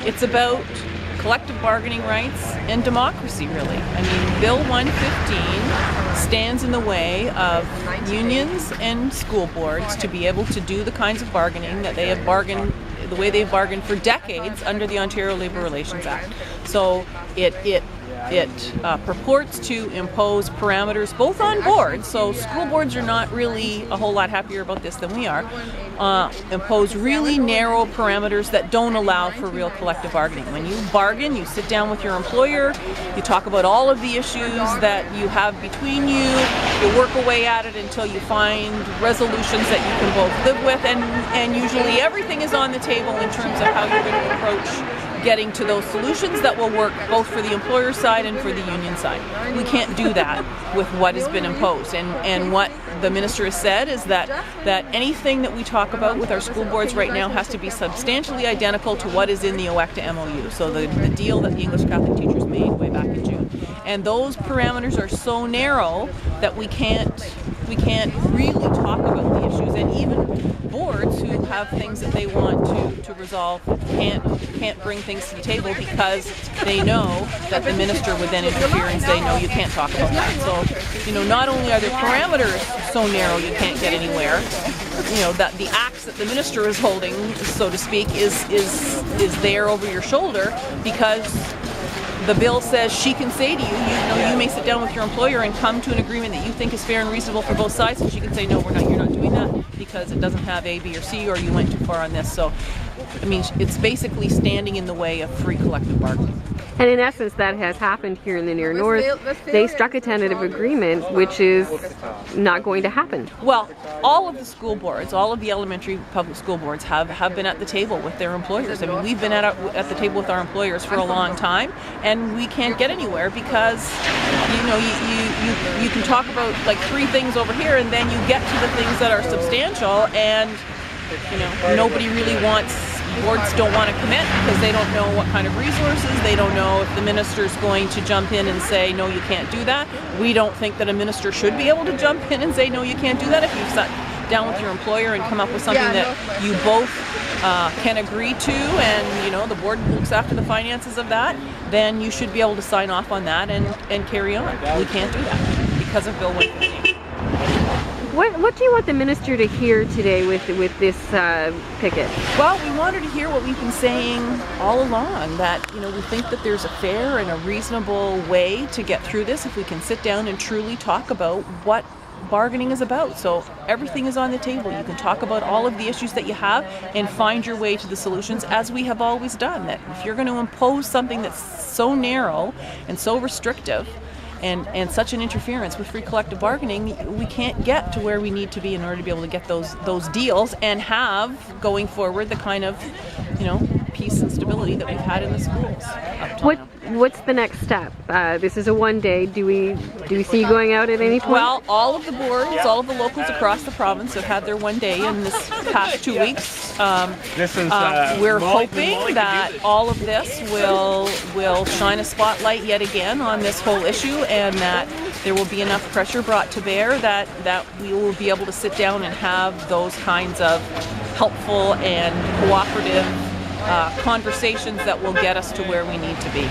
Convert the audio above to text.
it's about collective bargaining rights and democracy, really. I mean, Bill 115 stands in the way of unions and school boards to be able to do the kinds of bargaining that they have bargained, the way they've bargained for decades under the Ontario Labour Relations Act. So it purports to impose parameters both on boards, so school boards are not really a whole lot happier about this than we are, impose really narrow parameters that don't allow for real collective bargaining. When you bargain, you sit down with your employer, you talk about all of the issues that you have between you, you work away at it until you find resolutions that you can both live with, and usually everything is on the table in terms of how you're going to approach getting to those solutions that will work both for the employer side and for the union side. We can't do that with what has been imposed. And what the minister has said is that anything that we talk about with our school boards right now has to be substantially identical to what is in the OECTA MOU, so the deal that the English Catholic teachers made way back in June. And those parameters are so narrow that we can't really talk about the issues, and even boards who have things that they want to resolve can't bring things to the table because they know that the minister would then interfere and say, no, you can't talk about that. So, not only are the parameters so narrow you can't get anywhere, that the axe that the minister is holding, so to speak, is there over your shoulder because the bill says she can say to you, you may sit down with your employer and come to an agreement that you think is fair and reasonable for both sides, and she can say, no, you're not doing that because it doesn't have A, B, or C, or you went too far on this. So, I mean, it's basically standing in the way of free collective bargaining. And in essence, that has happened here in the Near North. They struck a tentative agreement, which is not going to happen. Well, all of the school boards, all of the elementary public school boards have been at the table with their employers. I mean, we've been at the table with our employers for a long time, and we can't get anywhere because, you can talk about like three things over here, and then you get to the things that are substantial, and, nobody really boards don't want to commit because they don't know what kind of resources, they don't know if the minister's going to jump in and say, no, you can't do that. We don't think that a minister should be able to jump in and say, no, you can't do that. If you've sat down with your employer and come up with something that you both can agree to, and the board looks after the finances of that, then you should be able to sign off on that and carry on. We can't do that because of Bill 115. What do you want the minister to hear today with this picket? Well, we want her to hear what we've been saying all along, that we think that there's a fair and a reasonable way to get through this if we can sit down and truly talk about what bargaining is about. So everything is on the table. You can talk about all of the issues that you have and find your way to the solutions, as we have always done. That if you're going to impose something that's so narrow and so restrictive and such an interference with free collective bargaining, we can't get to where we need to be in order to be able to get those deals and have, going forward, the kind of peace and stability that we've had in the schools up till now. What's the next step? This is a one-day. Do we see you going out at any point? Well, all of the boards, all of the locals across the province have had their one day in this past 2 weeks. We're hoping that all of this will shine a spotlight yet again on this whole issue, and that there will be enough pressure brought to bear that we will be able to sit down and have those kinds of helpful and cooperative conversations that will get us to where we need to be.